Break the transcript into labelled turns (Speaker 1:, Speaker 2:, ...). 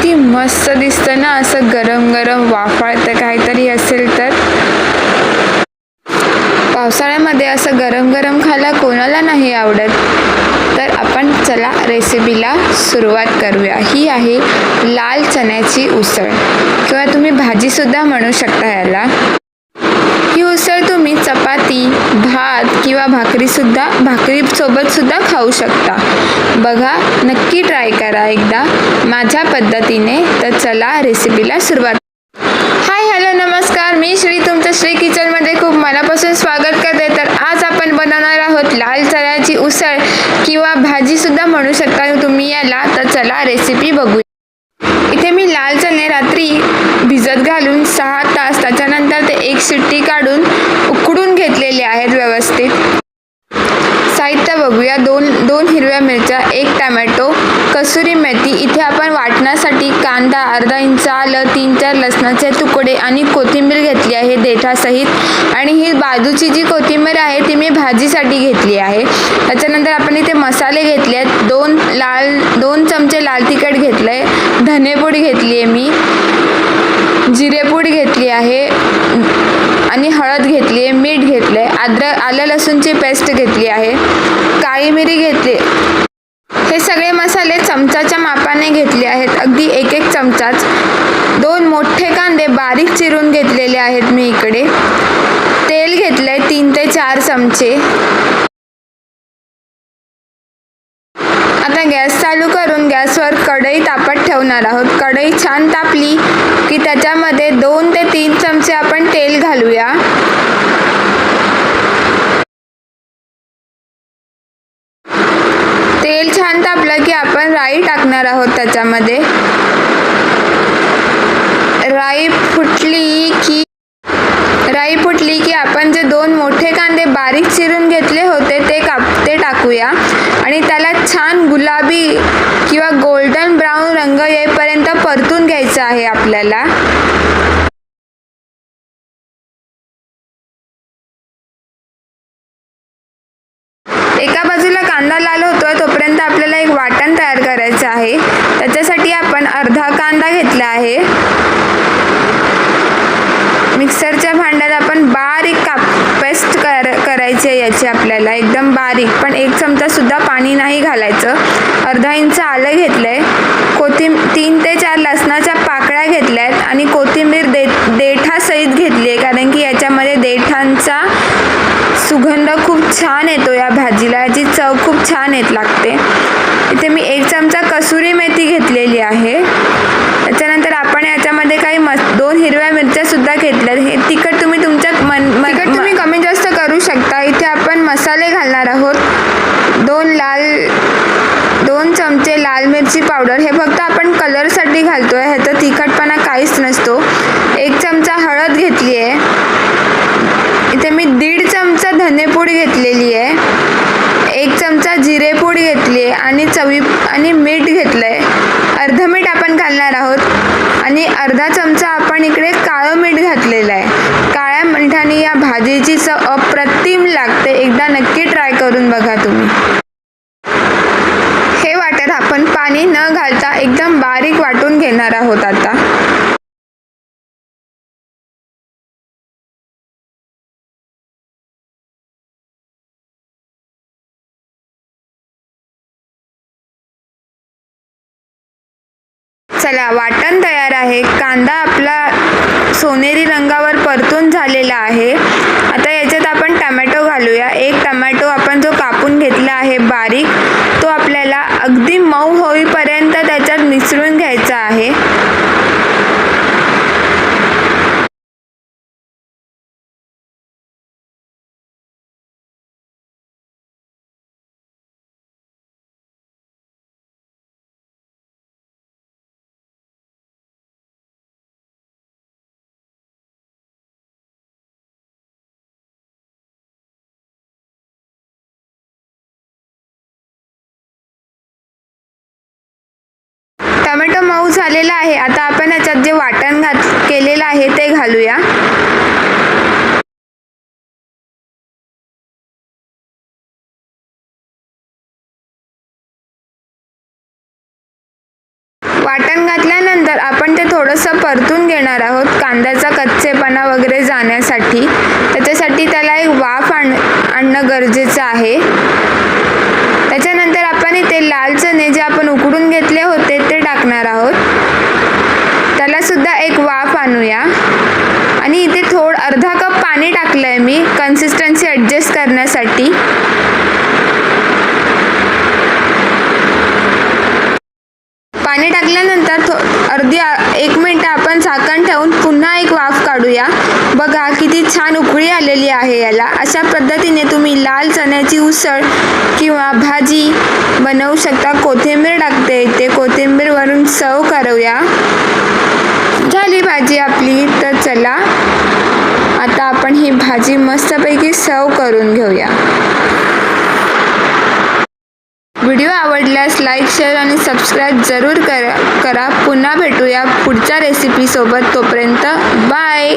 Speaker 1: किती मस्त दिसतं ना, असं गरम गरम वाफाळतं काहीतरी असेल तर. पावसाळ्यामध्ये असं गरम गरम खायला कोणाला नाही आवडत. तर आपण चला रेसिपीला सुरुवात करूया. ही आहे लाल चण्याची उसळ किंवा तुम्ही भाजीसुद्धा म्हणू शकता याला. ही उसळ तुम्ही चपाती, भात किंवा भाकरीसोबत सुद्धा खाऊ शकता. बघा, नक्की ट्राय करा एकदा माझ्या पद्धतीने. तर चला रेसिपीला सुरुवात. हाय, हॅलो, नमस्कार. मी श्री, तुमचं श्री किचनमध्ये खूप मनापासून स्वागत करते. तर आज आपण बनवणार आहोत लाल चण्याची उसळ किंवा भाजीसुद्धा म्हणू शकता तुम्ही याला. तर चला रेसिपी बघू. इथे मी लाल चणे रात्री भिजत घालून 6 तास त्याच्यानंतर ते एक शिट्टी काढून उकडून घेतलेले आहेत व्यवस्थित. साहित्य बघूया. दोन हिरव्या मिरच्या, 1 टमॅटो, कसुरी मेथी. इथे आपण वाटण्यासाठी कांदा, अर्धा इंच आलं, 3-4 लसणाचे तुकडे आणि कोथिंबीर घेतली आहे देठासहित. आणि ही बाजूची जी कोथिंबीर आहे ती मी भाजीसाठी घेतली आहे. त्याच्यानंतर आपण इथे मसाले घेतले आहेत. 2 चमचे लाल तिखट घेतलं आहे, धनेपूड घेतली आहे मी, जिरेपूड घेतली आहे आणि हळद घेतली आहे, मीठ घेतलं आहे, आलं लसूणची पेस्ट घेतली आहे, काळी मिरी घेतली. हे सगळे मसाले चमचाच्या मापाने घेतले आहेत, अगदी 1 चमचाच. 2 मोठे कांदे बारीक चिरून घेतलेले आहेत मी इकडे. तेल घेतलंय 3 ते 4 चमचे. आता गॅस चालू करून गॅसवर कढई तापत ठेवणार आहोत. कढई छान तापली की त्याच्यामध्ये 2 ते 3 चमचे आपण तेल घालूया. तेल छान तापलं की आपण राई टाकणार आहोत त्याच्यामध्ये. राई फुटली की आपण जे 2 मोठे कांदे बारीक चिरून घेतले होते ते टाकूया आणि त्याला छान गुलाबी किंवा गोल्डन ब्राऊन रंग येईपर्यंत परतून घ्यायचा आहे आपल्याला. एका बाजूला कांदा लाल होतोय तोपर्यंत आपल्याला एक वाटण तयार करायचं आहे. त्याच्यासाठी आपण अर्धा कांदा घेतला आहे. मिक्सरच्या भांड्यात आपण बारीक पेस्ट करायची आहे याची आपल्याला, एकदम बारीक. पण 1 चमचा सुद्धा पाणी नाही घालायचं. अर्धा इंच आलं घेतलंय, 3 ते 4 लसणाच्या पाकळ्या घेतल्यात आणि कोथिंबीर देठासहित घेतली आहे, कारण की याच्यामध्ये देठांचा सुगंध खूप छान येतो या भाजीला, याची चव खूप छान लागते. इथे मी 1 चमचा कसुरी मेथी घेतलेली आहे. त्याच्यानंतर आपण याच्यामध्ये काही 2 हिरव्या मिरच्या सुद्धा घेतल्यात. हे तिखट तुम्ही तुमच्या तुम्ही कमी जास्त करू शकता. इथे आपण मसाले घालणार आहोत. 2 चमचे लाल मिरची पावडर, हे फक्त आपण कलरसाठी घालतोय, ह्याचा तिखटपणा काहीच नसतो. 1 चमचा हळद घेतली आहे. इथे मी 1.5 चमचा धनेपूड घेतलेली आहे, 1 चमचा जिरेपूड घेतली आहे आणि मीठ घेतलंय. अर्धं मीठ आपण घालणार आहोत आणि अर्धा चमचा आपण इकडे काळं मीठ घातलेलं आहे. काळ्या मिठाने या भाजीची चव अप्रतिम लागते. एकदा नक्की ट्राय करून बघा तुम्ही. हे वाटण आपण पाणी न घालता एकदम बारीक वाटून घेणार आहोत आता. चला, वाटण तयार आहे. कांदा आपला सोनेरी रंगावर परतून झालेला आहे. आता याच्यात आपण टमॅटो घालूया. 1 टमॅटो आपण जो कापून घेतला आहे बारीक, तो आपल्याला अगदी मऊ होईपर्यंत त्याच्यात मिसळून घ्यायचा आहे. टोमॅटो मऊ झालेला आहे. आता आपण याच्यात जे वाटण केलेलं आहे ते घालूया. वाटण घातल्यानंतर त्याच्यानंतर आपण ते थोडंसं परतून घेणार आहोत कांद्याचा कच्चेपणा वगैरे जाण्यासाठी. त्याच्यासाठी त्याला एक वाफ आणणं गरजेचं आहे. त्याच्यानंतर आपण इथे लाल चणे जे आपण उकडून घेतले होते ते टाकणार आहोत. त्याला सुद्धा एक वाफ आणूया. आणि इथे अर्धा कप पाणी टाकलं आहे मी कन्सिस्टन्सी ॲडजस्ट करण्यासाठी. पाणी टाकल्यानंतर एक मिनिट आपण झाकण ठेवून पुन्हा एक वाफ काढूया. बघा किती छान उकळी आलेली आहे याला. अशा पद्धतीने तुम्ही लाल चण्याची उसळ किंवा भाजी बनवू शकता. कोथिंबीर टाकते इथे, कोथिंबीर वरून सर्व करूया. झाली भाजी आपली. तर चला आता आपण ही भाजी मस्तपैकी सर्व करून घेऊया. व्हिडिओ आवडल्यास लाईक, शेअर आणि सबस्क्राईब जरूर करा. पुन्हा भेटूया पुढच्या रेसिपीसोबत. तोपर्यंत बाय.